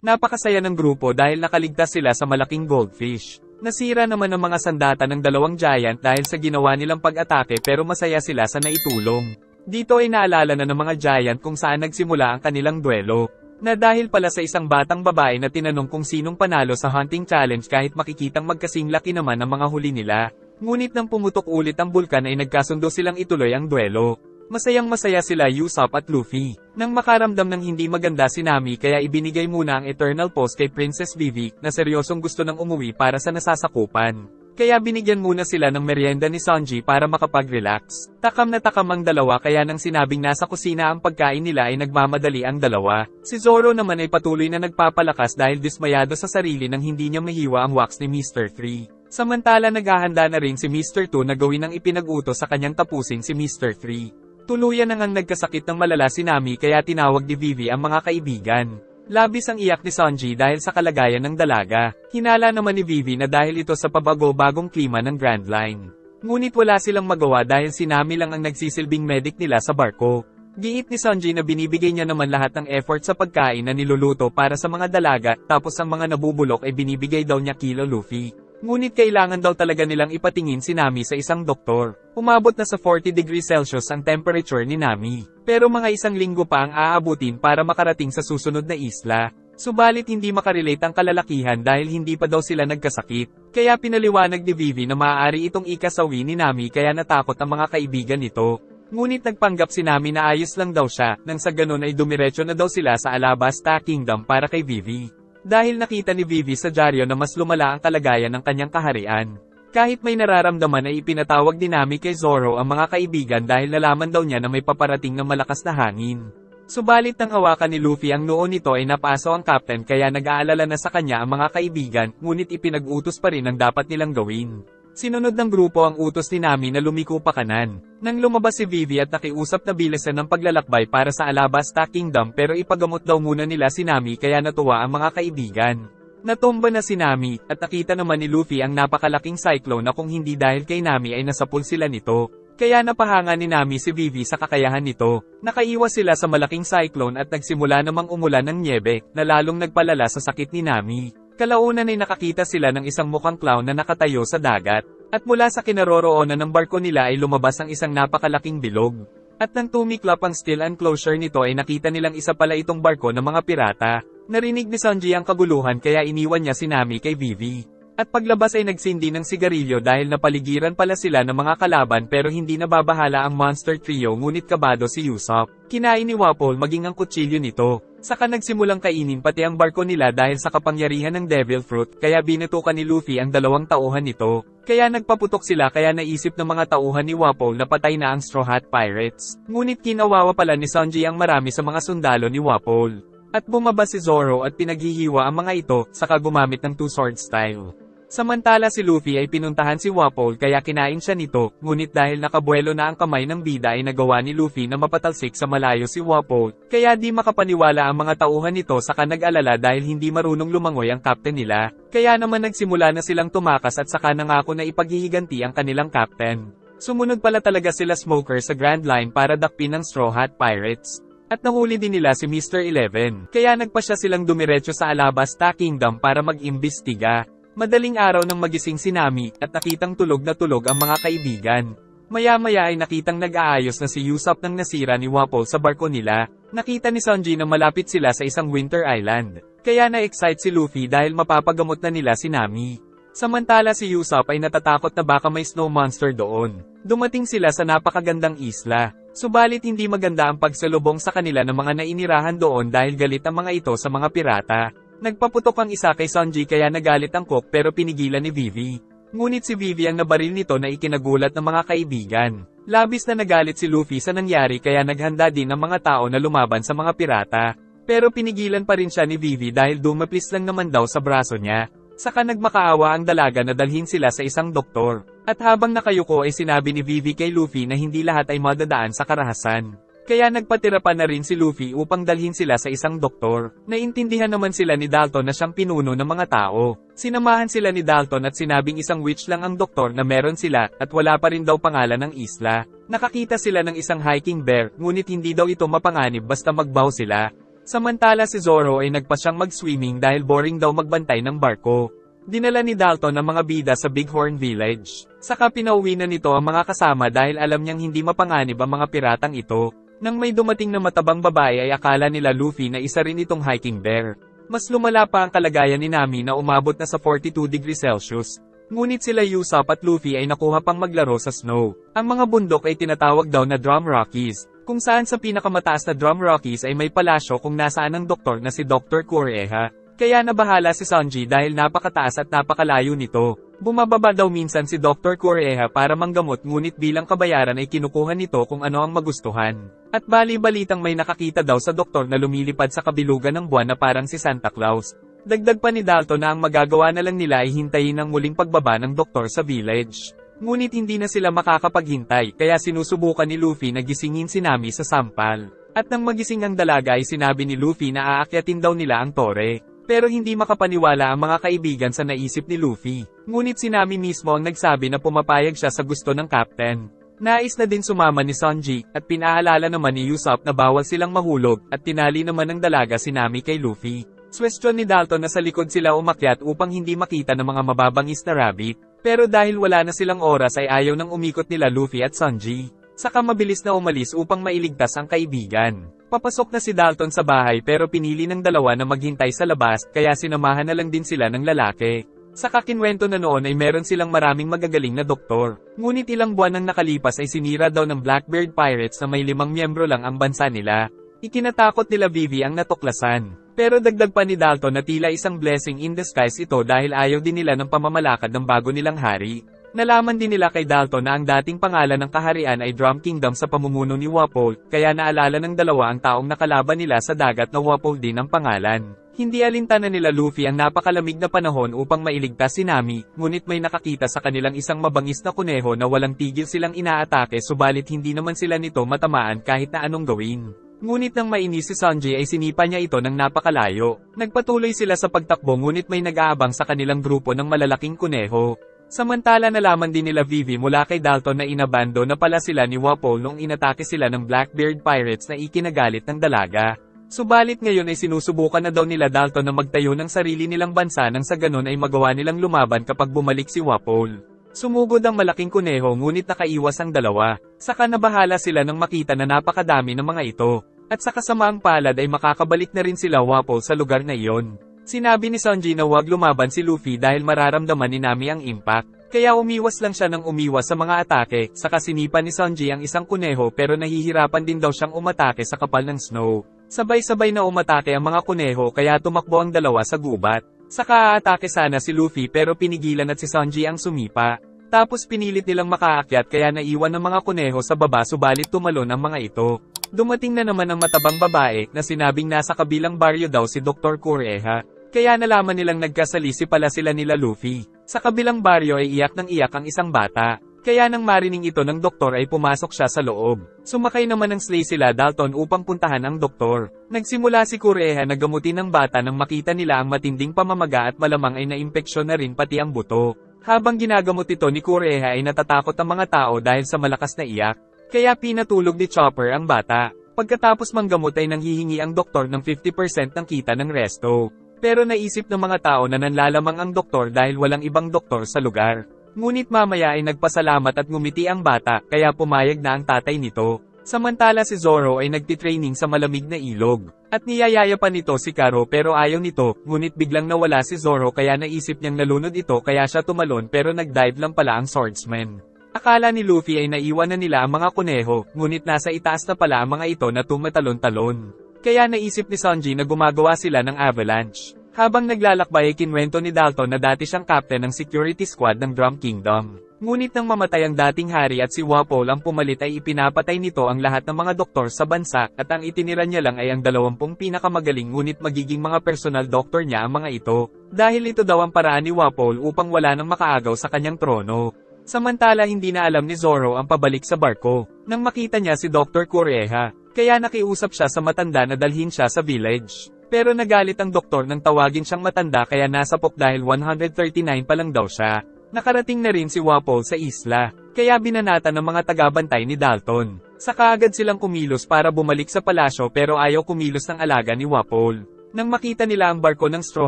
Napakasaya ng grupo dahil nakaligtas sila sa malaking goldfish. Nasira naman ang mga sandata ng dalawang giant dahil sa ginawa nilang pag-atake pero masaya sila sa naitulong. Dito ay naalala na ng mga giant kung saan nagsimula ang kanilang duelo. Na dahil pala sa isang batang babae na tinanong kung sinong panalo sa hunting challenge kahit makikitang magkasing laki naman ang mga huli nila. Ngunit nang pumutok ulit ang bulkan ay nagkasundo silang ituloy ang duelo. Masayang masaya sila Usopp at Luffy. Nang makaramdam ng hindi maganda si Nami kaya ibinigay muna ang Eternal Pause kay Princess Vivi na seryosong gusto ng umuwi para sa nasasakupan. Kaya binigyan muna sila ng merienda ni Sanji para makapag-relax. Takam na takam ang dalawa kaya nang sinabing nasa kusina ang pagkain nila ay nagmamadali ang dalawa. Si Zoro naman ay patuloy na nagpapalakas dahil dismayado sa sarili nang hindi niya mahiwa ang wax ni Mr. 3. Samantala naghahanda na rin si Mr. 2 na gawin ang ipinag-utos sa kanyang tapusin si Mr. 3. Tuluyan na ngang nagkasakit ng malala si Nami kaya tinawag ni Vivi ang mga kaibigan. Labis ang iyak ni Sanji dahil sa kalagayan ng dalaga. Hinala naman ni Vivi na dahil ito sa pabago-bagong klima ng Grand Line. Ngunit wala silang magawa dahil si Nami lang ang nagsisilbing medic nila sa barko. Giit ni Sanji na binibigay niya naman lahat ng effort sa pagkain na niluluto para sa mga dalaga, tapos ang mga nabubulok ay binibigay daw niya kila Luffy. Ngunit kailangan daw talaga nilang ipatingin si Nami sa isang doktor. Umabot na sa 40 degrees Celsius ang temperature ni Nami. Pero mga isang linggo pa ang aabutin para makarating sa susunod na isla. Subalit hindi makarelate ang kalalakihan dahil hindi pa daw sila nagkasakit. Kaya pinaliwanag ni Vivi na maaari itong ikasawi ni Nami kaya natakot ang mga kaibigan nito. Ngunit nagpanggap si Nami na ayos lang daw siya, nang sa ganun ay dumiretso na daw sila sa Alabasta Kingdom para kay Vivi. Dahil nakita ni Vivi sa dyaryo na mas lumala ang kalagayan ng kanyang kaharian. Kahit may nararamdaman ay ipinatawag din Nami kay Zoro ang mga kaibigan dahil nalaman daw niya na may paparating na malakas na hangin. Subalit nang hawakan ni Luffy ang noo nito ay napaso ang captain kaya nag-aalala na sa kanya ang mga kaibigan, ngunit ipinag-utos pa rin ang dapat nilang gawin. Sinunod ng grupo ang utos ni Nami na lumiko pa kanan. Nang lumabas si Vivi at nakiusap na bilisan ng paglalakbay para sa Alabasta Kingdom pero ipagamot daw muna nila si Nami kaya natuwa ang mga kaibigan. Natumba na si Nami, at nakita naman ni Luffy ang napakalaking cyclone na kung hindi dahil kay Nami ay nasapul sila nito. Kaya napahanga ni Nami si Vivi sa kakayahan nito. Nakaiwas sila sa malaking cyclone at nagsimula namang umulan ng nyebe, na lalong nagpalala sa sakit ni Nami. Kalaunan ay nakakita sila ng isang mukhang clown na nakatayo sa dagat. At mula sa kinaroroonan ng barko nila ay lumabas ang isang napakalaking bilog. At nang tumiklap ang steel enclosure nito ay nakita nilang isa pala itong barko ng mga pirata. Narinig ni Sanji ang kaguluhan kaya iniwan niya si Nami kay Vivi. At paglabas ay nagsindi ng sigarilyo dahil napaligiran pala sila ng mga kalaban pero hindi nababahala ang monster trio ngunit kabado si Usopp. Kinain ni Wapol maging ang kutsilyo nito. Saka nagsimulang kainin pati ang barko nila dahil sa kapangyarihan ng Devil Fruit kaya binutukan ni Luffy ang dalawang tauhan nito. Kaya nagpaputok sila kaya naisip ng mga tauhan ni Wapol na patay na ang Straw Hat Pirates. Ngunit kinawawa pala ni Sanji ang marami sa mga sundalo ni Wapol. At bumaba si Zoro at pinaghihiwa ang mga ito saka gumamit ng two-sword style. Samantala si Luffy ay pinuntahan si Wapol kaya kinain siya nito, ngunit dahil nakabuelo na ang kamay ng bida ay nagawa ni Luffy na mapatalsik sa malayo si Wapol, kaya di makapaniwala ang mga tauhan nito saka nag-alala dahil hindi marunong lumangoy ang captain nila, kaya naman nagsimula na silang tumakas at saka nangako na ipaghihiganti ang kanilang captain. Sumunod pala talaga sila Smoker sa Grand Line para dakpin ng Straw Hat Pirates. At nahuli din nila si Mr. 11, kaya nagpasya silang dumiretso sa Alabasta Kingdom para mag-imbestiga. Madaling araw nang magising si Nami, at nakitang tulog na tulog ang mga kaibigan. Maya-maya ay nakitang nag-aayos na si Usopp nang nasira ni Wapol sa barko nila. Nakita ni Sanji na malapit sila sa isang winter island. Kaya na-excite si Luffy dahil mapapagamot na nila si Nami. Samantala si Usopp ay natatakot na baka may snow monster doon. Dumating sila sa napakagandang isla. Subalit hindi maganda ang pagsalubong sa kanila ng mga nainirahan doon dahil galit ang mga ito sa mga pirata. Nagpaputok ang isa kay Sanji kaya nagalit ang cook pero pinigilan ni Vivi. Ngunit si Vivi ang nabaril nito na ikinagulat ng mga kaibigan. Labis na nagalit si Luffy sa nangyari kaya naghanda din ang mga tao na lumaban sa mga pirata. Pero pinigilan pa rin siya ni Vivi dahil dumaplis lang naman daw sa braso niya. Saka nagmakaawa ang dalaga na dalhin sila sa isang doktor. At habang nakayuko ay sinabi ni Vivi kay Luffy na hindi lahat ay madadaan sa karahasan. Kaya nagpatira pa na rin si Luffy upang dalhin sila sa isang doktor. Naintindihan naman sila ni Dalton na siyang pinuno ng mga tao. Sinamahan sila ni Dalton at sinabing isang witch lang ang doktor na meron sila at wala pa rin daw pangalan ng isla. Nakakita sila ng isang hiking bear, ngunit hindi daw ito mapanganib basta magbaw sila. Samantala si Zoro ay nagpasyang mag-swimming dahil boring daw magbantay ng barko. Dinala ni Dalton ang mga bida sa Bighorn Village. Saka pinauwi na nito ang mga kasama dahil alam niyang hindi mapanganib ang mga piratang ito. Nang may dumating na matabang babae ay akala nila Luffy na isa rin itong hiking bear. Mas lumala pa ang kalagayan ni Nami na umabot na sa 42 degrees Celsius. Ngunit sila Usopp at Luffy ay nakuha pang maglaro sa snow. Ang mga bundok ay tinatawag daw na Drum Rockies, kung saan sa pinakamataas na Drum Rockies ay may palasyo kung nasaan ang doktor na si Dr. Kureha. Kaya nabahala si Sanji dahil napakataas at napakalayo nito. Bumababa daw minsan si Dr. Kureha para manggamot ngunit bilang kabayaran ay kinukuha nito kung ano ang magustuhan. At bali-balitang may nakakita daw sa doktor na lumilipad sa kabilugan ng buwan na parang si Santa Claus. Dagdag pa ni Dalton na ang magagawa na lang nila ay hintayin ang muling pagbaba ng doktor sa village. Ngunit hindi na sila makakapaghintay kaya sinusubukan ni Luffy na gisingin si Nami sa sampal. At nang magising ang dalaga ay sinabi ni Luffy na aakyatin daw nila ang tore. Pero hindi makapaniwala ang mga kaibigan sa naisip ni Luffy. Ngunit si Nami mismo ang nagsabi na pumapayag siya sa gusto ng captain. Nais na din sumama ni Sanji at pinaalala naman ni Usopp na bawal silang mahulog at tinali naman ng dalaga si Nami kay Luffy. Suwestyon ni Dalton na sa likod sila umakyat upang hindi makita ng mga mababangis na rabbit. Pero dahil wala na silang oras ay ayaw nang umikot nila Luffy at Sanji. Saka mabilis na umalis upang mailigtas ang kaibigan. Papasok na si Dalton sa bahay pero pinili ng dalawa na maghintay sa labas kaya sinamahan na lang din sila ng lalaki. Sa kakinwento na noon ay meron silang maraming magagaling na doktor. Ngunit ilang buwan nang nakalipas ay sinira daw ng Blackbeard Pirates na may 5 miyembro lang ang bansa nila. Ikinatakot nila Vivi ang natuklasan. Pero dagdag pa ni Dalton na tila isang blessing in disguise ito dahil ayaw din nila ng pamamalakad ng bago nilang hari. Nalaman din nila kay Dalton na ang dating pangalan ng kaharian ay Drum Kingdom sa pamumuno ni Wapol, kaya naalala ng dalawa ang taong nakalaban nila sa dagat na Wapol din ang pangalan. Hindi alintana nila Luffy ang napakalamig na panahon upang mailigtas si Nami, ngunit may nakakita sa kanilang isang mabangis na kuneho na walang tigil silang inaatake subalit hindi naman sila nito matamaan kahit na anong gawin. Ngunit nang mainis si Sanji ay sinipa niya ito ng napakalayo. Nagpatuloy sila sa pagtakbo ngunit may nag-aabang sa kanilang grupo ng malalaking kuneho. Samantala nalaman din nila Vivi mula kay Dalton na inabando na pala sila ni Wapol nung inatake sila ng Blackbeard Pirates na ikinagalit ng dalaga. Subalit ngayon ay sinusubukan na daw nila Dalton na magtayo ng sarili nilang bansa nang sa ganon ay magawa nilang lumaban kapag bumalik si Wapol. Sumugod ang malaking kuneho ngunit nakaiwas ang dalawa. Saka nabahala sila nang makita na napakadami ng mga ito. At sa kasamaang palad ay makakabalik na rin sila Wapol sa lugar na iyon. Sinabi ni Sanji na huwag lumaban si Luffy dahil mararamdaman ni Nami ang impact. Kaya umiwas lang siya ng umiwas sa mga atake, saka sinipa ni Sanji ang isang kuneho pero nahihirapan din daw siyang umatake sa kapal ng snow. Sabay-sabay na umatake ang mga kuneho kaya tumakbo ang dalawa sa gubat. Saka aatake sana si Luffy pero pinigilan at si Sanji ang sumipa. Tapos pinilit nilang makaakyat kaya naiwan ng mga kuneho sa baba subalit tumalon ang mga ito. Dumating na naman ang matabang babae na sinabing nasa kabilang baryo daw si Dr. Kureha. Kaya nalaman nilang nagkasalisi pala sila nila Luffy. Sa kabilang baryo ay iyak ng iyak ang isang bata. Kaya nang marining ito ng doktor ay pumasok siya sa loob. Sumakay naman ng sleigh sila Dalton upang puntahan ang doktor. Nagsimula si Kureha na gamutin ng bata nang makita nila ang matinding pamamaga at malamang ay naimpeksyon na rin pati ang buto. Habang ginagamot ito ni Kureha ay natatakot ang mga tao dahil sa malakas na iyak. Kaya pinatulog ni Chopper ang bata. Pagkatapos manggamot ay nanghihingi ang doktor ng 50% ng kita ng resto. Pero naisip ng mga tao na nanlalamang ang doktor dahil walang ibang doktor sa lugar. Ngunit mamaya ay nagpasalamat at ngumiti ang bata, kaya pumayag na ang tatay nito. Samantala si Zoro ay nagtitraining sa malamig na ilog. At niyayaya pa nito si Karo pero ayaw nito, ngunit biglang nawala si Zoro kaya naisip niyang nalunod ito kaya siya tumalon pero nagdive lang pala ang swordsman. Akala ni Luffy ay naiwan na nila ang mga kuneho, ngunit nasa itaas na pala ang mga ito na tumatalon-talon. Kaya naisip ni Sanji na gumagawa sila ng avalanche. Habang naglalakbay ay kinwento ni Dalton na dati siyang captain ng security squad ng Drum Kingdom. Ngunit nang mamatay ang dating hari at si Wapol ang pumalit ay ipinapatay nito ang lahat ng mga doktor sa bansa at ang itinira niya lang ay ang 20 pinakamagaling ngunit magiging mga personal doctor niya ang mga ito. Dahil ito daw ang paraan ni Wapol upang wala nang makaagaw sa kanyang trono. Samantala hindi na alam ni Zoro ang pabalik sa barko. Nang makita niya si Dr. Kureha, kaya nakiusap siya sa matanda na dalhin siya sa village. Pero nagalit ang doktor nang tawagin siyang matanda kaya nasapok dahil 139 pa lang daw siya. Nakarating na rin si Wapol sa isla, kaya binanata ng mga tagabantay ni Dalton. Saka agad silang kumilos para bumalik sa palasyo pero ayaw kumilos ng alaga ni Wapol. Nang makita nila ang barko ng Straw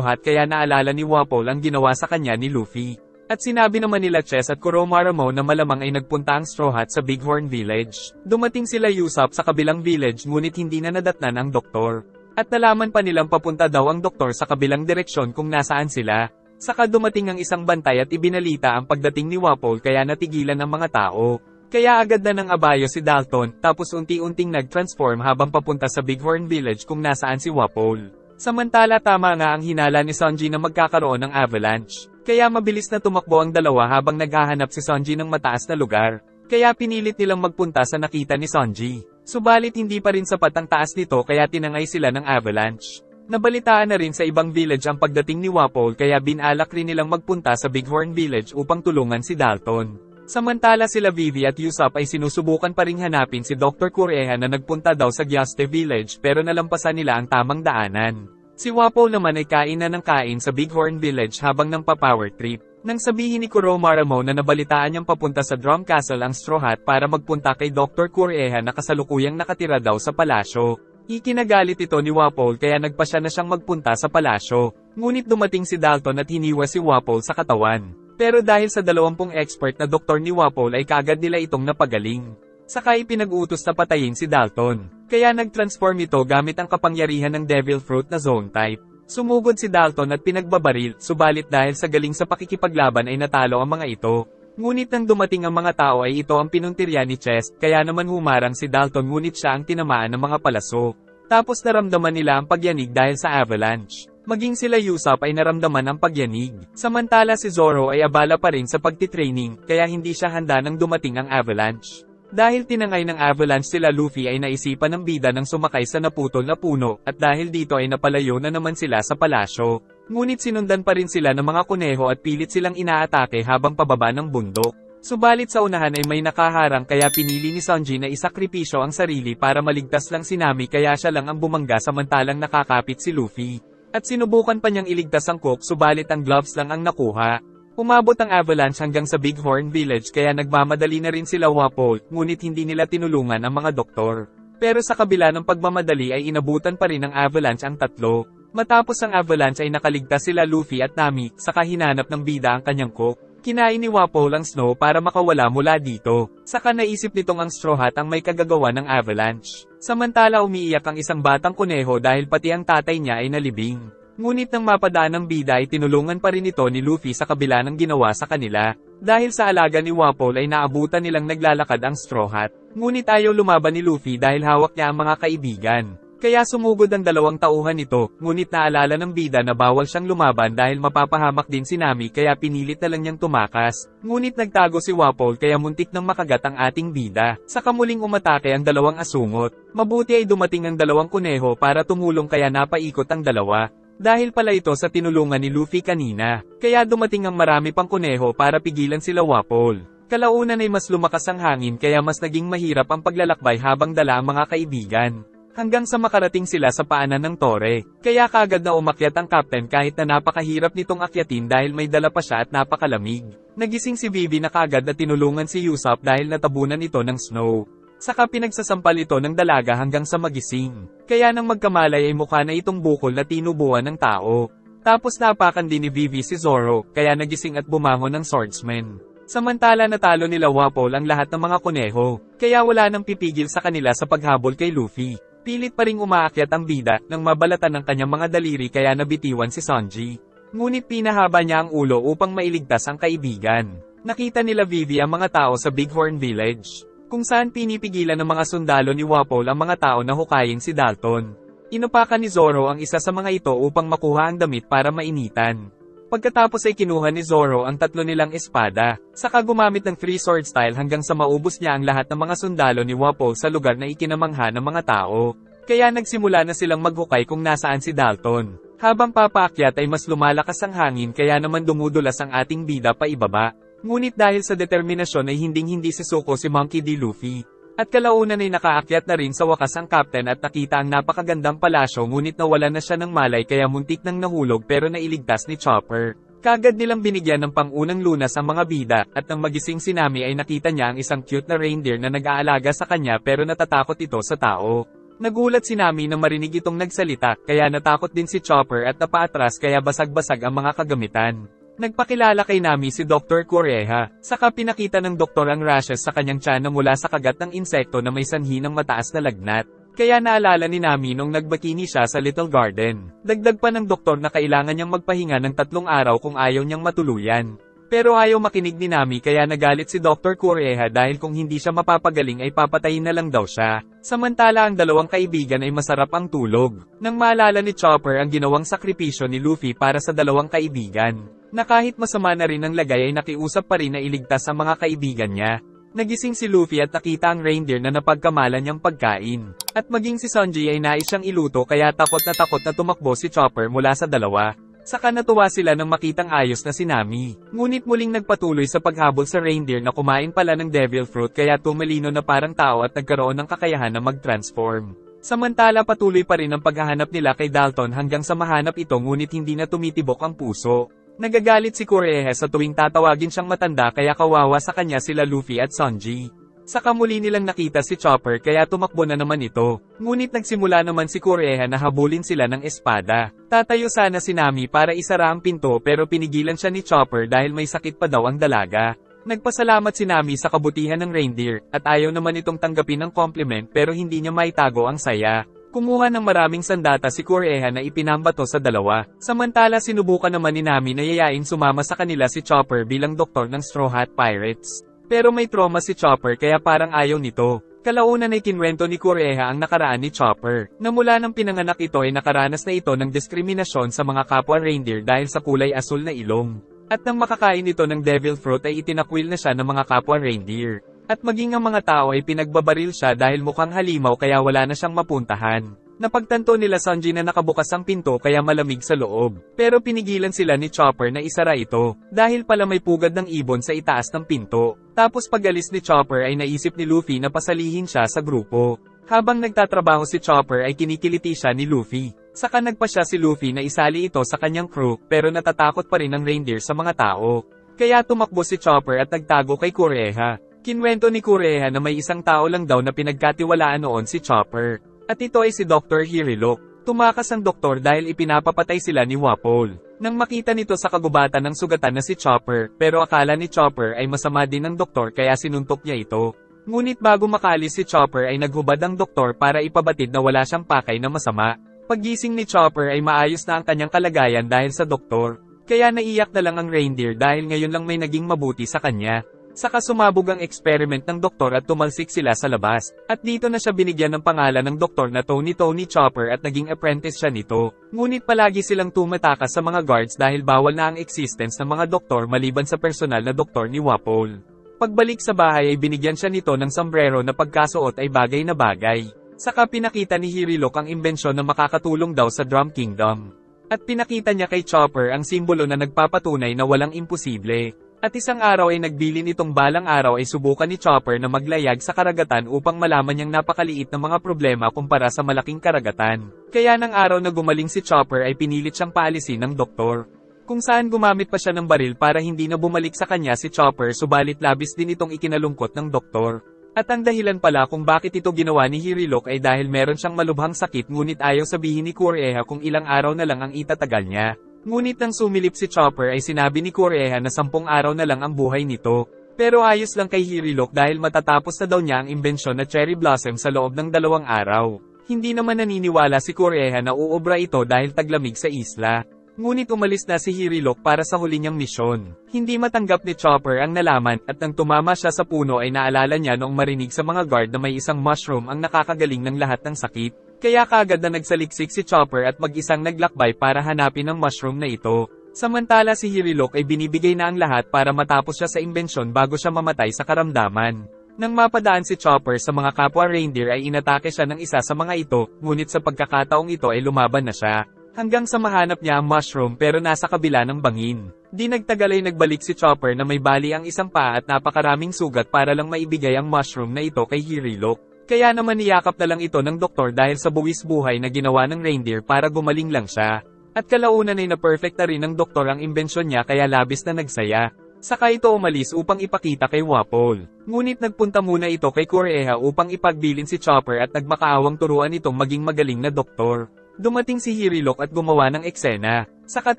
Hat kaya naalala ni Wapol ang ginawa sa kanya ni Luffy. At sinabi naman nila Chess at Kuromaramo na malamang ay nagpunta ang Straw Hat sa Bighorn Village. Dumating sila Usopp sa kabilang village ngunit hindi na nadatnan ang doktor. At nalaman pa nilang papunta daw ang doktor sa kabilang direksyon kung nasaan sila. Saka dumating ang isang bantay at ibinalita ang pagdating ni Wapol kaya natigilan ang mga tao. Kaya agad na ng abayo si Dalton tapos unti-unting nag-transform habang papunta sa Bighorn Village kung nasaan si Wapol. Samantala tama nga ang hinala ni Sanji na magkakaroon ng avalanche. Kaya mabilis na tumakbo ang dalawa habang naghahanap si Sanji ng mataas na lugar. Kaya pinilit nilang magpunta sa nakita ni Sanji. Subalit hindi pa rin sapat ang taas nito kaya tinangay sila ng avalanche. Nabalitaan na rin sa ibang village ang pagdating ni Wapol kaya binalak rin nilang magpunta sa Bighorn Village upang tulungan si Dalton. Samantala sila Vivi at Usopp ay sinusubukan pa ring hanapin si Dr. Kureha na nagpunta daw sa Gyaste Village pero nalampasan nila ang tamang daanan. Si Wapol naman ay kain na ng kain sa Bighorn Village habang nang pa-power trip. Nang sabihin ni Kuromaramo na nabalitaan niyang papunta sa Drum Castle ang Straw Hat para magpunta kay Dr. Kureha na kasalukuyang nakatira daw sa palasyo. Ikinagalit ito ni Wapol kaya nagpasya na siyang magpunta sa palasyo. Ngunit dumating si Dalton at hiniwa si Wapol sa katawan. Pero dahil sa 20 expert na doktor ni Wapol ay kaagad nila itong napagaling. Saka ipinag-utos na patayin si Dalton. Kaya nag-transform ito gamit ang kapangyarihan ng Devil Fruit na Zone type. Sumugod si Dalton at pinagbabaril, subalit dahil sa galing sa pakikipaglaban ay natalo ang mga ito. Ngunit nang dumating ang mga tao ay ito ang pinuntirya ni Chest, kaya naman humarang si Dalton ngunit siya ang tinamaan ng mga palaso. Tapos naramdaman nila ang pagyanig dahil sa avalanche. Maging sila Usopp ay naramdaman ang pagyanig. Samantala si Zoro ay abala pa rin sa pagtitraining, kaya hindi siya handa nang dumating ang avalanche. Dahil tinangay ng avalanche sila Luffy ay naisipan ng bida ng sumakay sa naputol na puno, at dahil dito ay napalayo na naman sila sa palasyo. Ngunit sinundan pa rin sila ng mga kuneho at pilit silang inaatake habang pababa ng bundok. Subalit sa unahan ay may nakaharang kaya pinili ni Sanji na isakripisyo ang sarili para maligtas lang si Nami kaya siya lang ang bumangga samantalang nakakapit si Luffy. At sinubukan pa niyang iligtas ang Cook subalit ang gloves lang ang nakuha. Umabot ang avalanche hanggang sa Bighorn Village kaya nagmamadali na rin sila Wapol, ngunit hindi nila tinulungan ang mga doktor. Pero sa kabila ng pagmamadali ay inabutan pa rin ng avalanche ang tatlo. Matapos ang avalanche ay nakaligtas sila Luffy at Nami, saka hinanap ng bida ang kanyang Cook. Kinain ni Wapol ang snow para makawala mula dito. Saka naisip nitong ang Straw Hat ang may kagagawa ng avalanche. Samantala umiiyak ang isang batang kuneho dahil pati ang tatay niya ay nalibing. Ngunit nang mapadaan ng bida ay tinulungan pa rin ito ni Luffy sa kabila ng ginawa sa kanila. Dahil sa alaga ni Wapol ay naabutan nilang naglalakad ang Straw Hat. Ngunit ayaw lumaban ni Luffy dahil hawak niya ang mga kaibigan. Kaya sumugod ang 2 tauhan nito, ngunit naalala ng bida na bawal siyang lumaban dahil mapapahamak din si Nami kaya pinilit na lang niyang tumakas. Ngunit nagtago si Wapol kaya muntik nang makagat ang ating bida. Saka muling umatake ang 2 asungot. Mabuti ay dumating ang 2 kuneho para tumulong kaya napaikot ang 2. Dahil pala ito sa tinulungan ni Luffy kanina. Kaya dumating ang marami pang kuneho para pigilan sila Wapol. Kalaunan ay mas lumakas ang hangin kaya mas naging mahirap ang paglalakbay habang dala ang mga kaibigan. Hanggang sa makarating sila sa paanan ng tore. Kaya kaagad na umakyat ang captain kahit na napakahirap nitong akyatin dahil may dala pa siya at napakalamig. Nagising si Vivi na kaagad na tinulungan si Usopp dahil natabunan ito ng snow. Saka pinagsasampal ito ng dalaga hanggang sa magising. Kaya nang magkamalay ay mukha na itong bukol na tinubuan ng tao. Tapos napakan din ni Vivi si Zoro, kaya nagising at bumangon ng swordsman. Samantala natalo nila Wapol ang lahat ng mga kuneho, kaya wala nang pipigil sa kanila sa paghabol kay Luffy. Pilit pa ring umaakyat ang bida nang mabalatan ng kanyang mga daliri kaya nabitiwan si Sanji. Ngunit pinahaba niya ang ulo upang mailigtas ang kaibigan. Nakita nila Vivi ang mga tao sa Bighorn Village, kung saan pinipigilan ng mga sundalo ni Wapol ang mga tao na hukayin si Dalton. Inupakan ni Zoro ang isa sa mga ito upang makuha ang damit para mainitan. Pagkatapos ay kinuha ni Zoro ang 3 nilang espada, saka gumamit ng 3 sword style hanggang sa maubos niya ang lahat ng mga sundalo ni Wapol sa lugar na ikinamangha ng mga tao. Kaya nagsimula na silang maghukay kung nasaan si Dalton. Habang papaakyat ay mas lumalakas ang hangin kaya naman dumudulas ang ating bida pa ibaba. Ngunit dahil sa determinasyon ay hinding-hindi susuko si Monkey D. Luffy. At kalaunan ay nakaakyat na rin sa wakas ang captain at nakita ang napakagandang palasyo ngunit nawala na siya ng malay kaya muntik nang nahulog pero nailigtas ni Chopper. Kagad nilang binigyan ng pangunang lunas ang mga bida, at nang magising si Nami ay nakita niya ang isang cute na reindeer na nag-aalaga sa kanya pero natatakot ito sa tao. Nagulat si Nami nang marinig itong nagsalita, kaya natakot din si Chopper at napaatras kaya basag-basag ang mga kagamitan. Nagpakilala kay Nami si Dr. Kureha, saka pinakita ng doktor ang rashes sa kanyang tiyan na mula sa kagat ng insekto na may sanhi ng mataas na lagnat. Kaya naalala ni Nami nung nagbakini siya sa Little Garden. Dagdag pa ng doktor na kailangan niyang magpahinga ng 3 araw kung ayaw niyang matuluyan. Pero ayaw makinig ni Nami kaya nagalit si Dr. Kureha dahil kung hindi siya mapapagaling ay papatayin na lang daw siya. Samantala ang dalawang kaibigan ay masarap ang tulog. Nang maalala ni Chopper ang ginawang sakripisyo ni Luffy para sa dalawang kaibigan, na kahit masama na rin ang lagay ay nakiusap pa rin na iligtas ang mga kaibigan niya. Nagising si Luffy at nakita ang reindeer na napagkamalan niyang pagkain. At maging si Sanji ay nais siyang iluto kaya takot na tumakbo si Chopper mula sa dalawa. Saka natuwa sila nang makitang ayos na si Nami. Ngunit muling nagpatuloy sa paghabol sa reindeer na kumain pala ng devil fruit kaya tumalino na parang tao at nagkaroon ng kakayahan na mag-transform. Samantala patuloy pa rin ang paghahanap nila kay Dalton hanggang sa mahanap ito ngunit hindi na tumitibok ang puso. Nagagalit si Kureha sa tuwing tatawagin siyang matanda kaya kawawa sa kanya sila Luffy at Sanji. Saka muli nilang nakita si Chopper kaya tumakbo na naman ito. Ngunit nagsimula naman si Kureha na habulin sila ng espada. Tatayo sana si Nami para isara ang pinto pero pinigilan siya ni Chopper dahil may sakit pa daw ang dalaga. Nagpasalamat si Nami sa kabutihan ng reindeer at ayaw naman itong tanggapin ng compliment pero hindi niya maitago ang saya. Kumuha ng maraming sandata si Kureha na ipinambato sa dalawa. Samantala sinubukan naman ni Nami na yayain sumama sa kanila si Chopper bilang doktor ng Straw Hat Pirates. Pero may trauma si Chopper kaya parang ayaw nito. Kalaunan ay kinwento ni Kureha ang nakaraan ni Chopper, na mula nang pinanganak ito ay nakaranas na ito ng diskriminasyon sa mga kapwa reindeer dahil sa kulay asul na ilong. At nang makakain ito ng devil fruit ay itinakwil na siya ng mga kapwa reindeer. At maging ang mga tao ay pinagbabaril siya dahil mukhang halimaw kaya wala na siyang mapuntahan. Napagtanto nila Sanji na nakabukas ang pinto kaya malamig sa loob. Pero pinigilan sila ni Chopper na isara ito, dahil pala may pugad ng ibon sa itaas ng pinto. Tapos pag-alis ni Chopper ay naisip ni Luffy na pasalihin siya sa grupo. Habang nagtatrabaho si Chopper ay kinikiliti siya ni Luffy. Saka nagpa siya si Luffy na isali ito sa kanyang crew pero natatakot pa rin ang reindeer sa mga tao. Kaya tumakbo si Chopper at nagtago kay Kureha. Kinwento ni Kureha na may isang tao lang daw na pinagkatiwalaan noon si Chopper. At ito ay si Dr. Hirilok. Tumakas ang doktor dahil ipinapapatay sila ni Wapol. Nang makita nito sa kagubatan ng sugatan na si Chopper, pero akala ni Chopper ay masama din ng doktor kaya sinuntok niya ito. Ngunit bago makaalis si Chopper ay naghubad ang doktor para ipabatid na wala siyang pakay na masama. Paggising ni Chopper ay maayos na ang kanyang kalagayan dahil sa doktor. Kaya naiyak na lang ang reindeer dahil ngayon lang may naging mabuti sa kanya. Saka sumabog ang experiment ng doktor at tumalsik sila sa labas. At dito na siya binigyan ng pangalan ng doktor na Tony Chopper at naging apprentice siya nito. Ngunit palagi silang tumatakas sa mga guards dahil bawal na ang existence ng mga doktor maliban sa personal na doktor ni Wapol. Pagbalik sa bahay ay binigyan siya nito ng sombrero na pagkasuot ay bagay na bagay. Saka pinakita ni Hirilok ang imbensyon na makakatulong daw sa Drum Kingdom. At pinakita niya kay Chopper ang simbolo na nagpapatunay na walang imposible. At isang araw ay nagbilin itong balang araw ay subukan ni Chopper na maglayag sa karagatan upang malaman niyang napakaliit na mga problema kumpara sa malaking karagatan. Kaya ng araw na gumaling si Chopper ay pinilit siyang paalisin ng doktor. Kung saan gumamit pa siya ng baril para hindi na bumalik sa kanya si Chopper subalit labis din itong ikinalungkot ng doktor. At ang dahilan pala kung bakit ito ginawa ni Hirilok ay dahil meron siyang malubhang sakit ngunit ayaw sabihin ni Kureha kung ilang araw na lang ang itatagal niya. Ngunit nang sumilip si Chopper ay sinabi ni Kureha na 10 araw na lang ang buhay nito. Pero ayos lang kay Hirilok dahil matatapos na daw niya ang imbensyon na Cherry Blossom sa loob ng 2 araw. Hindi naman naniniwala si Kureha na uobra ito dahil taglamig sa isla. Ngunit umalis na si Hirilok para sa huli niyang misyon. Hindi matanggap ni Chopper ang nalaman at nang tumama siya sa puno ay naalala niya noong marinig sa mga guard na may isang mushroom ang nakakagaling ng lahat ng sakit. Kaya kaagad na nagsaliksik si Chopper at mag-isang naglakbay para hanapin ang mushroom na ito. Samantala si Hirilok ay binibigay na ang lahat para matapos siya sa imbensyon bago siya mamatay sa karamdaman. Nang mapadaan si Chopper sa mga kapwa reindeer ay inatake siya ng isa sa mga ito, ngunit sa pagkakataong ito ay lumaban na siya. Hanggang sa mahanap niya ang mushroom pero nasa kabila ng bangin. Di nagtagal ay nagbalik si Chopper na may bali ang isang paa at napakaraming sugat para lang maibigay ang mushroom na ito kay Hirilok. Kaya naman niyakap na lang ito ng doktor dahil sa buwis buhay na ginawa ng reindeer para gumaling lang siya. At kalaunan ay na-perfect na rin ng doktor ang imbensyon niya kaya labis na nagsaya. Saka ito umalis upang ipakita kay Wapol. Ngunit nagpunta muna ito kay Kureha upang ipagbilin si Chopper at nagmakaawang turuan itong maging magaling na doktor. Dumating si Hirilok at gumawa ng eksena. Saka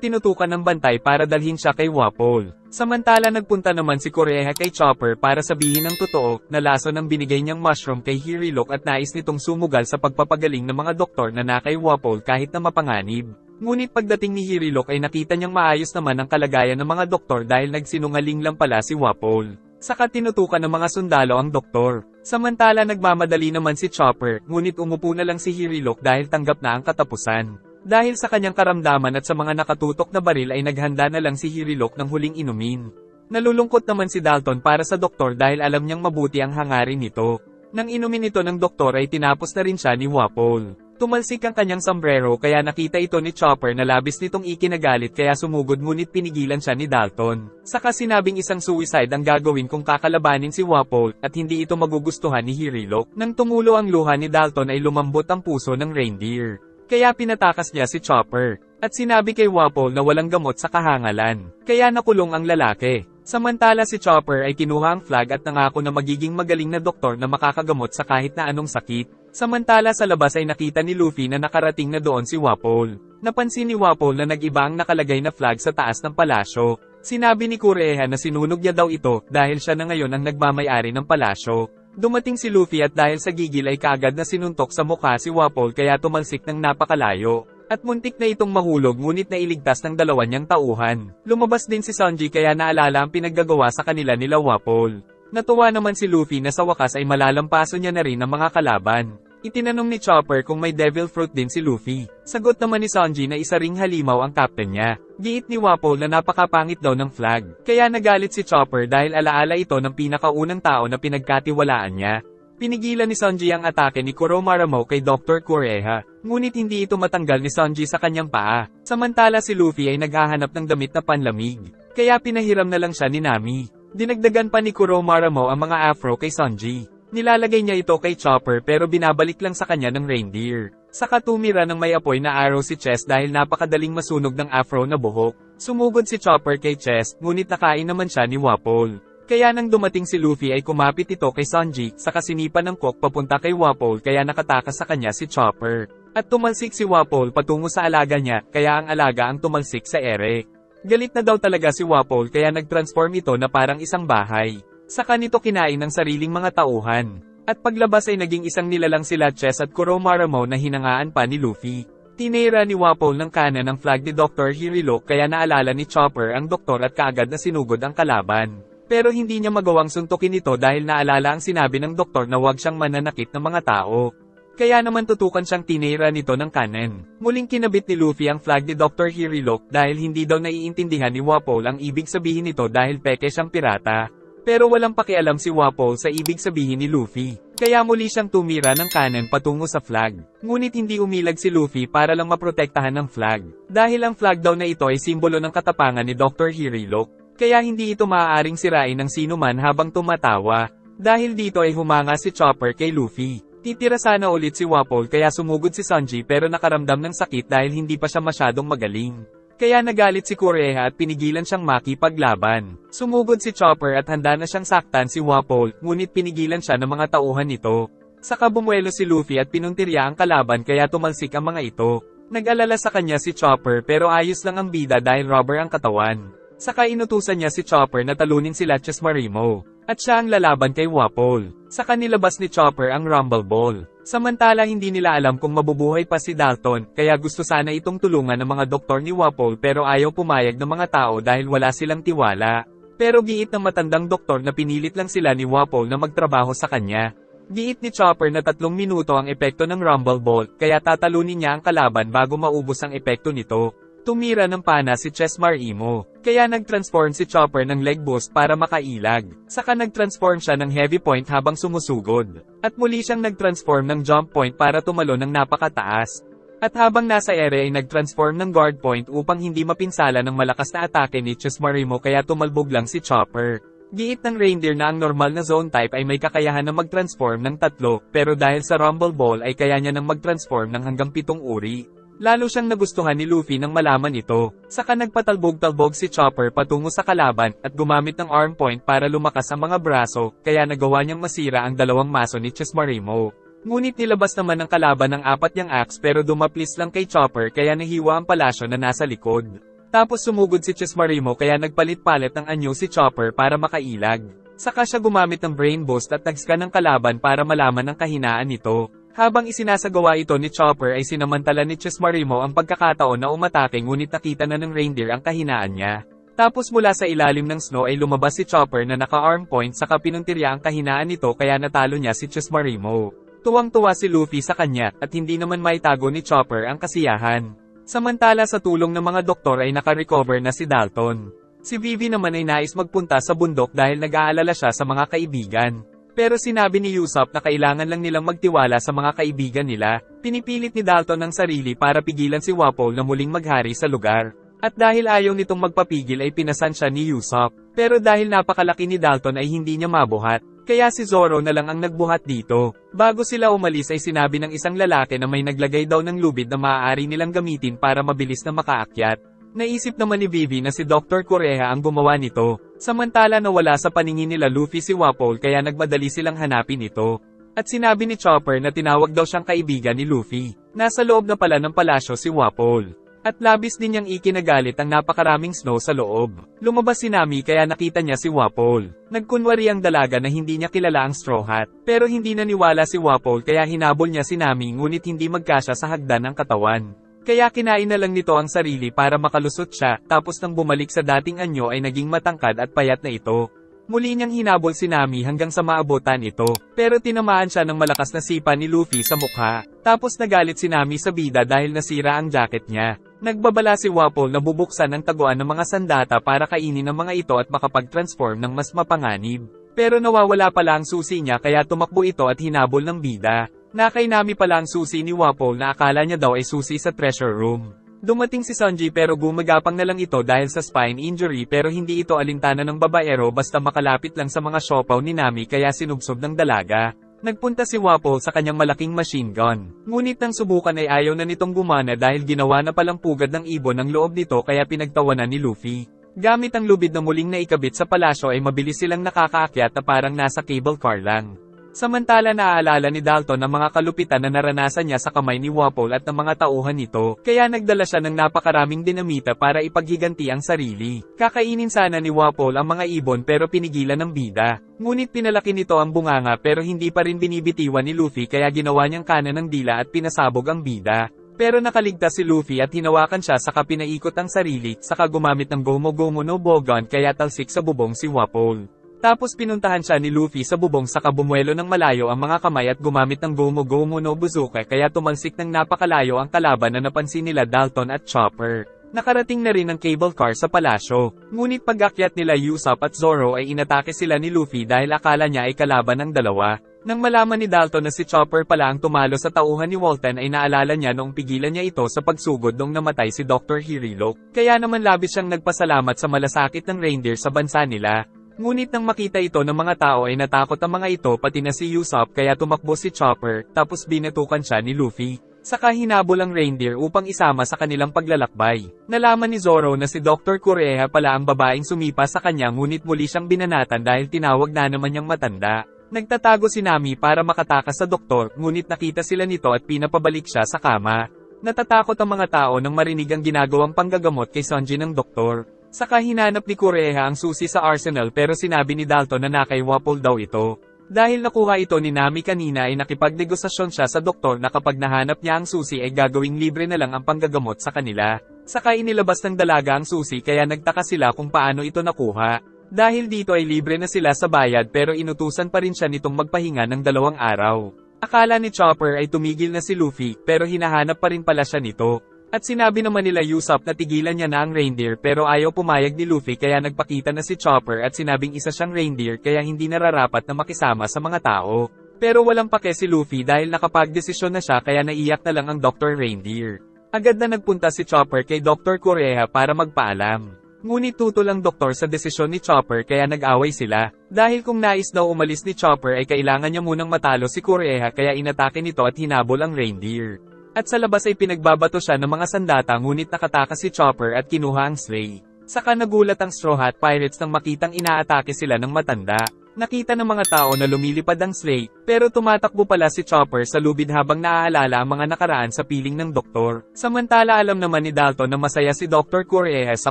tinutukan ng bantay para dalhin siya kay Wapol. Samantala nagpunta naman si Kureha kay Chopper para sabihin ng totoo na lason ng binigay niyang mushroom kay Hirilok at nais nitong sumugal sa pagpapagaling ng mga doktor na kay Wapol kahit na mapanganib. Ngunit pagdating ni Hirilok ay nakita niyang maayos naman ang kalagayan ng mga doktor dahil nagsinungaling lang pala si Wapol. Saka tinutukan ng mga sundalo ang doktor. Samantala nagmamadali naman si Chopper, ngunit umupo na lang si Hirilok dahil tanggap na ang katapusan. Dahil sa kanyang karamdaman at sa mga nakatutok na baril ay naghanda na lang si Hirilok ng huling inumin. Nalulungkot naman si Dalton para sa doktor dahil alam niyang mabuti ang hangarin nito. Nang inumin ito ng doktor ay tinapos na rin siya ni Wapol. Tumalsik ang kanyang sombrero kaya nakita ito ni Chopper na labis nitong ikinagalit kaya sumugod ngunit pinigilan siya ni Dalton. Saka sinabing isang suicide ang gagawin kung kakalabanin si Wapol at hindi ito magugustuhan ni Hirilok. Nang tumulo ang luha ni Dalton ay lumambot ang puso ng reindeer. Kaya pinatakas niya si Chopper. At sinabi kay Wapol na walang gamot sa kahangalan. Kaya nakulong ang lalaki. Samantala si Chopper ay kinuha ang flag at nangako na magiging magaling na doktor na makakagamot sa kahit na anong sakit. Samantala sa labas ay nakita ni Luffy na nakarating na doon si Wapol. Napansin ni Wapol na nag-iba ang nakalagay na flag sa taas ng palasyo. Sinabi ni Kureha na sinunog niya daw ito dahil siya na ngayon ang nagmamay-ari ng palasyo. Dumating si Luffy at dahil sa gigil ay kaagad na sinuntok sa mukha si Wapol kaya tumalsik ng napakalayo. At muntik na itong mahulog ngunit nailigtas ng dalawa niyang tauhan. Lumabas din si Sanji kaya naalala ang pinaggagawa sa kanila nila Wapol. Natuwa naman si Luffy na sa wakas ay malalampaso niya na rin ang mga kalaban. Itinanong ni Chopper kung may devil fruit din si Luffy. Sagot naman ni Sanji na isa ring halimaw ang captain niya. Giit ni Wapol na napakapangit daw ng flag. Kaya nagalit si Chopper dahil alaala ito ng pinakaunang tao na pinagkatiwalaan niya. Pinigilan ni Sanji ang atake ni Kuromaramo kay Dr. Kureha, ngunit hindi ito matanggal ni Sanji sa kanyang paa. Samantala si Luffy ay naghahanap ng damit na panlamig, kaya pinahiram na lang siya ni Nami. Dinagdagan pa ni Kuromaramo ang mga afro kay Sanji. Nilalagay niya ito kay Chopper pero binabalik lang sa kanya ng reindeer. Saka tumira ng may apoy na arrow si Chess dahil napakadaling masunog ng afro na buhok. Sumugod si Chopper kay Chess, ngunit nakain naman siya ni Wapol. Kaya nang dumating si Luffy ay kumapit ito kay Sanji, sa kasinipan ng Cook papunta kay Wapol kaya nakatakas sa kanya si Chopper. At tumalsik si Wapol patungo sa alaga niya, kaya ang alaga ang tumalsik sa ere. Galit na daw talaga si Wapol kaya nag-transform ito na parang isang bahay. Saka nito kinain ng sariling mga tauhan. At paglabas ay naging isang nilalang sila Chess at Kuromaramo na hinangaan pa ni Luffy. Tinira ni Wapol ng kanan ang flag ni Dr. Hirilok kaya naalala ni Chopper ang doktor at kaagad na sinugod ang kalaban. Pero hindi niya magawang suntukin ito dahil naalala ang sinabi ng doktor na huwag siyang mananakit ng mga tao. Kaya naman tutukan siyang tinira nito ng kanan. Muling kinabit ni Luffy ang flag ni Dr. Hirilok dahil hindi daw naiintindihan ni Wapol ang ibig sabihin nito dahil peke siyang pirata. Pero walang pakialam si Wapol sa ibig sabihin ni Luffy. Kaya muli siyang tumira ng kanan patungo sa flag. Ngunit hindi umilag si Luffy para lang maprotektahan ng flag. Dahil ang flag daw na ito ay simbolo ng katapangan ni Dr. Hirilok. Kaya hindi ito maaaring sirain ng sino man habang tumatawa. Dahil dito ay humanga si Chopper kay Luffy. Titira sana ulit si Wapol kaya sumugod si Sanji pero nakaramdam ng sakit dahil hindi pa siya masyadong magaling. Kaya nagalit si Kureha at pinigilan siyang makipaglaban. Sumugod si Chopper at handa na siyang saktan si Wapol, ngunit pinigilan siya ng mga tauhan nito. Saka bumuelo si Luffy at pinuntirya ang kalaban kaya tumalsik ang mga ito. Nag-alala sa kanya si Chopper pero ayos lang ang bida dahil rubber ang katawan. Saka inutusan niya si Chopper na talunin sila Chessmarimo. At siya ang lalaban kay Wapol. Saka nilabas ni Chopper ang Rumble Ball. Samantala hindi nila alam kung mabubuhay pa si Dalton, kaya gusto sana itong tulungan ng mga doktor ni Wapol pero ayaw pumayag ng mga tao dahil wala silang tiwala. Pero giit ng matandang doktor na pinilit lang sila ni Wapol na magtrabaho sa kanya. Giit ni Chopper na 3 minuto ang epekto ng Rumble Ball, kaya tatalunin niya ang kalaban bago maubos ang epekto nito. Tumira ng pana si Chessmarimo, kaya nag-transform si Chopper ng leg boost para makailag. Saka nag-transform siya ng heavy point habang sumusugod. At muli siyang nag-transform ng jump point para tumalon ng napakataas. At habang nasa ere ay nag-transform ng guard point upang hindi mapinsala ng malakas na atake ni Chessmarimo kaya tumalbog lang si Chopper. Giit ng reindeer na ang normal na zone type ay may kakayahan na mag-transform ng 3, pero dahil sa Rumble Ball ay kaya niya nang mag-transform ng hanggang 7 uri. Lalo siyang nagustuhan ni Luffy nang malaman ito. Saka nagpatalbog-talbog si Chopper patungo sa kalaban at gumamit ng arm point para lumakas ang mga braso, kaya nagawa niyang masira ang dalawang maso ni Chesmaremo. Ngunit nilabas naman ng kalaban ng apat niyang axe pero dumaplis lang kay Chopper kaya nahiwa ang palasyo na nasa likod. Tapos sumugod si Chesmaremo kaya nagpalit-palit ng anyo si Chopper para makailag. Saka siya gumamit ng brain boost at nag-scan ng kalaban para malaman ang kahinaan nito. Habang isinasagawa ito ni Chopper ay sinamantala ni Chesmaremo ang pagkakataon na umatake ngunit nakita na ng reindeer ang kahinaan niya. Tapos mula sa ilalim ng snow ay lumabas si Chopper na naka-arm point saka pinuntirya ang kahinaan nito kaya natalo niya si Chesmaremo. Tuwang-tuwa si Luffy sa kanya at hindi naman maitago ni Chopper ang kasiyahan. Samantala sa tulong ng mga doktor ay naka-recover na si Dalton. Si Vivi naman ay nais magpunta sa bundok dahil nag-aalala siya sa mga kaibigan. Pero sinabi ni Usopp na kailangan lang nilang magtiwala sa mga kaibigan nila. Pinipilit ni Dalton ang sarili para pigilan si Wapol na muling maghari sa lugar. At dahil ayaw nitong magpapigil ay pinasan siya ni Usopp. Pero dahil napakalaki ni Dalton ay hindi niya mabuhat. Kaya si Zoro na lang ang nagbuhat dito. Bago sila umalis ay sinabi ng isang lalaki na may naglagay daw ng lubid na maaari nilang gamitin para mabilis na makaakyat. Naisip naman ni Vivi na si Dr. Kureha ang gumawa nito. Samantala nawala sa paningin nila Luffy si Wapol kaya nagmadali silang hanapin ito. At sinabi ni Chopper na tinawag daw siyang kaibigan ni Luffy. Nasa loob na pala ng palasyo si Wapol. At labis din niyang ikinagalit ang napakaraming snow sa loob. Lumabas si Nami kaya nakita niya si Wapol. Nagkunwari ang dalaga na hindi niya kilala ang Straw Hat. Pero hindi naniwala si Wapol kaya hinabol niya si Nami ngunit hindi magkasya sa hagdan ng katawan. Kaya kinain na lang nito ang sarili para makalusot siya, tapos nang bumalik sa dating anyo ay naging matangkad at payat na ito. Muli niyang hinabol si Nami hanggang sa maabutan ito, pero tinamaan siya ng malakas na sipa ni Luffy sa mukha. Tapos nagalit si Nami sa bida dahil nasira ang jacket niya. Nagbabala si Wapol na bubuksan ang taguan ng mga sandata para kainin ang mga ito at makapag-transform ng mas mapanganib. Pero nawawala pala ang susi niya kaya tumakbo ito at hinabol ng bida. Nakay Nami pala ang susi ni Wapol na akala niya daw ay susi sa treasure room. Dumating si Sanji pero gumagapang na lang ito dahil sa spine injury pero hindi ito alintana ng babaero basta makalapit lang sa mga siopaw ni Nami kaya sinubsob ng dalaga. Nagpunta si Wapol sa kanyang malaking machine gun. Ngunit nang subukan ay ayaw na nitong gumana dahil ginawa na palang pugad ng ibon ang loob nito kaya pinagtawanan ni Luffy. Gamit ang lubid na muling naikabit sa palasyo ay mabilis silang nakakaakyat na parang nasa cable car lang. Samantala naaalala ni Dalton ang mga kalupitan na naranasan niya sa kamay ni Wapol at ng mga tauhan nito, kaya nagdala siya ng napakaraming dinamita para ipaghiganti ang sarili. Kakainin sana ni Wapol ang mga ibon pero pinigilan ng bida. Ngunit pinalaki nito ang bunganga pero hindi pa rin binibitiwan ni Luffy kaya ginawa niyang kanan ng dila at pinasabog ang bida. Pero nakaligtas si Luffy at hinawakan siya saka pinaikot ang sarili, saka gumamit ng Gomu Gomu no Bogon kaya talsik sa bubong si Wapol. Tapos pinuntahan siya ni Luffy sa bubong saka bumuelo ng malayo ang mga kamay at gumamit ng Gomu Gomu no Buzuka kaya tumalsik ng napakalayo ang kalaban na napansin nila Dalton at Chopper. Nakarating na rin ang cable car sa palasyo. Ngunit pag-akyat nila Usopp at Zoro ay inatake sila ni Luffy dahil akala niya ay kalaban ng dalawa. Nang malaman ni Dalton na si Chopper pala ang tumalo sa tauhan ni Walton ay naalala niya noong pigilan niya ito sa pagsugod nung namatay si Dr. Hirilo. Kaya naman labis siyang nagpasalamat sa malasakit ng reindeer sa bansa nila. Ngunit nang makita ito ng mga tao ay natakot ang mga ito pati na si Usopp kaya tumakbo si Chopper, tapos binatukan siya ni Luffy. Saka hinabol ang reindeer upang isama sa kanilang paglalakbay. Nalaman ni Zoro na si Dr. Kureha pala ang babaeng sumipa sa kanya ngunit muli siyang binanatan dahil tinawag na naman niyang matanda. Nagtatago si Nami para makatakas sa doktor ngunit nakita sila nito at pinapabalik siya sa kama. Natatakot ang mga tao nang marinig ang ginagawang panggagamot kay Sanji ng doktor. Saka hinanap ni Kureha ang susi sa arsenal pero sinabi ni Dalton na nakay Wapol daw ito. Dahil nakuha ito ni Nami kanina ay nakipagnegosasyon siya sa doktor na kapag nahanap niya ang susi ay gagawing libre na lang ang panggagamot sa kanila. Saka inilabas ng dalaga ang susi kaya nagtaka sila kung paano ito nakuha. Dahil dito ay libre na sila sa bayad pero inutusan pa rin siya nitong magpahinga ng 2 araw. Akala ni Chopper ay tumigil na si Luffy pero hinahanap pa rin pala siya nito. At sinabi naman nila Usopp na tigilan niya na ang reindeer pero ayaw pumayag ni Luffy kaya nagpakita na si Chopper at sinabing isa siyang reindeer kaya hindi nararapat na makisama sa mga tao. Pero walang pake si Luffy dahil nakapagdesisyon na siya kaya naiyak na lang ang Dr. Reindeer. Agad na nagpunta si Chopper kay Dr. Kureha para magpaalam. Ngunit tutol ang doktor sa desisyon ni Chopper kaya nag-away sila. Dahil kung nais daw umalis ni Chopper ay kailangan niya munang matalo si Kureha kaya inatake nito at hinabol ang reindeer. At sa labas ay pinagbabato siya ng mga sandata ngunit nakatakas si Chopper at kinuha ang sleigh. Saka nagulat ang Straw Hat Pirates nang makitang inaatake sila ng matanda. Nakita ng mga tao na lumilipad ang sleigh, pero tumatakbo pala si Chopper sa lubid habang naaalala ang mga nakaraan sa piling ng doktor. Samantala alam naman ni Dalton na masaya si Dr. Kureha sa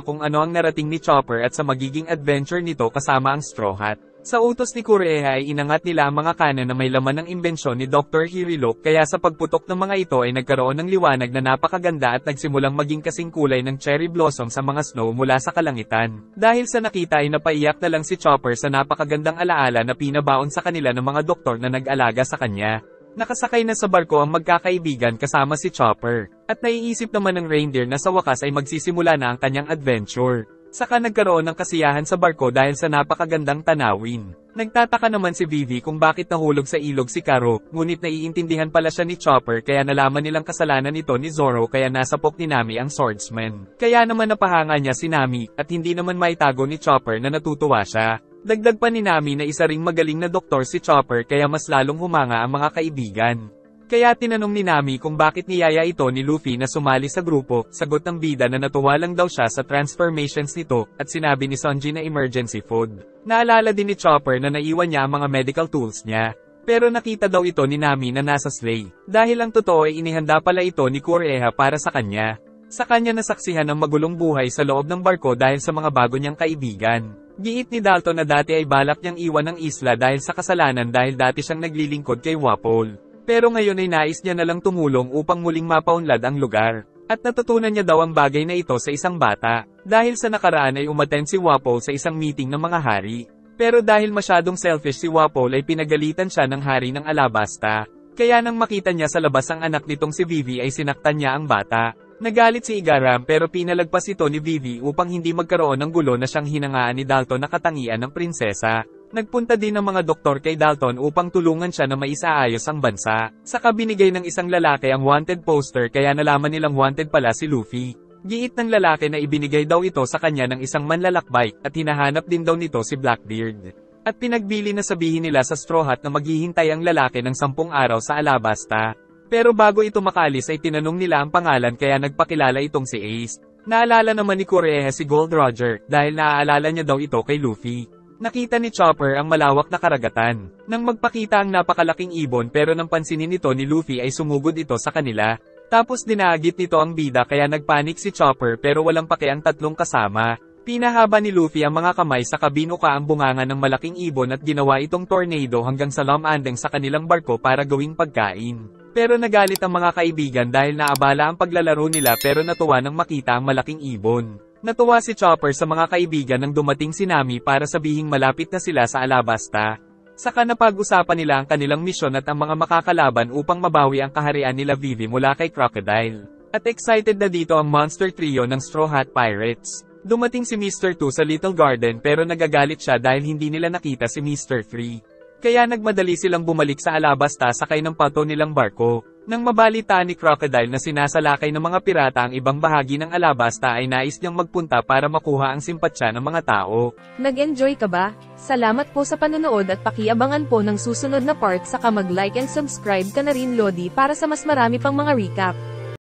kung ano ang narating ni Chopper at sa magiging adventure nito kasama ang Straw Hat. Sa utos ni Kureha ay inangat nila ang mga kanan na may laman ng imbensyon ni Dr. Hirilok kaya sa pagputok ng mga ito ay nagkaroon ng liwanag na napakaganda at nagsimulang maging kasing kulay ng cherry blossom sa mga snow mula sa kalangitan. Dahil sa nakita ay napaiyak na lang si Chopper sa napakagandang alaala na pinabaon sa kanila ng mga doktor na nag-alaga sa kanya. Nakasakay na sa barko ang magkakaibigan kasama si Chopper, at naiisip naman ng reindeer na sa wakas ay magsisimula na ang kanyang adventure. Saka nagkaroon ng kasiyahan sa barko dahil sa napakagandang tanawin. Nagtataka naman si Vivi kung bakit nahulog sa ilog si Karo, ngunit naiintindihan pala siya ni Chopper kaya nalaman nilang kasalanan nito ni Zoro kaya nasapok ni Nami ang swordsman. Kaya naman napahanga niya si Nami, at hindi naman maitago ni Chopper na natutuwa siya. Dagdag pa ni Nami na isa ring magaling na doktor si Chopper kaya mas lalong humanga ang mga kaibigan. Kaya tinanong ni Nami kung bakit niyaya ito ni Luffy na sumali sa grupo, sagot ng bida na natuwa lang daw siya sa transformations nito, at sinabi ni Sanji na emergency food. Naalala din ni Chopper na naiwan niya ang mga medical tools niya. Pero nakita daw ito ni Nami na nasa sleigh. Dahil ang totoo ay inihanda pala ito ni Kureha para sa kanya. Sa kanya nasaksihan ang magulong buhay sa loob ng barko dahil sa mga bago niyang kaibigan. Giit ni Dalton na dati ay balak niyang iwan ang isla dahil sa kasalanan dahil dati siyang naglilingkod kay Wapol. Pero ngayon ay nais niya na lang tumulong upang muling mapaunlad ang lugar. At natutunan niya daw ang bagay na ito sa isang bata. Dahil sa nakaraan ay umattend si Wapol sa isang meeting ng mga hari. Pero dahil masyadong selfish si Wapol ay pinagalitan siya ng hari ng Alabasta. Kaya nang makita niya sa labas ang anak nitong si Vivi ay sinaktan niya ang bata. Nagalit si Igaram pero pinalagpas ito ni Vivi upang hindi magkaroon ng gulo na siyang hinangaan ni Dalton na katangian ng prinsesa. Nagpunta din ang mga doktor kay Dalton upang tulungan siya na maisaayos ang bansa. Saka binigay ng isang lalaki ang wanted poster kaya nalaman nilang wanted pala si Luffy. Giit ng lalaki na ibinigay daw ito sa kanya ng isang manlalakbay at hinahanap din daw nito si Blackbeard. At pinagbili na sabihin nila sa Straw Hat na maghihintay ang lalaki ng 10 araw sa Alabasta. Pero bago ito makaalis ay tinanong nila ang pangalan kaya nagpakilala itong si Ace. Naalala naman ni Kureha si Gold Roger dahil naaalala niya daw ito kay Luffy. Nakita ni Chopper ang malawak na karagatan. Nang magpakita ang napakalaking ibon pero nang pansinin nito ni Luffy ay sumugod ito sa kanila. Tapos dinaagit nito ang bida kaya nagpanik si Chopper pero walang pake ang tatlong kasama. Pinahaba ni Luffy ang mga kamay sa binuka ang bunganga ng malaking ibon at ginawa itong tornado hanggang sa lumandeng sa kanilang barko para gawing pagkain. Pero nagalit ang mga kaibigan dahil naabala ang paglalaro nila pero natuwa nang makita ang malaking ibon. Natuwa si Chopper sa mga kaibigan nang dumating si Nami para sabihing malapit na sila sa Alabasta. Saka napag-usapan nila ang kanilang misyon at ang mga makakalaban upang mabawi ang kaharian nila Vivi mula kay Crocodile. At excited na dito ang monster trio ng Straw Hat Pirates. Dumating si Mr. 2 sa Little Garden pero nagagalit siya dahil hindi nila nakita si Mr. 3. Kaya nagmadali silang bumalik sa Alabasta sakay ng pato nilang barko. Nang mabalita ni Crocodile na sinasalakay ng mga pirata ang ibang bahagi ng Alabasta ay nais niyang magpunta para makuha ang simpatsya ng mga tao. Nag-enjoy ka ba? Salamat po sa panonood at pakiabangan po ng susunod na part saka mag-like and subscribe ka na rin Lodi para sa mas marami pang mga recap.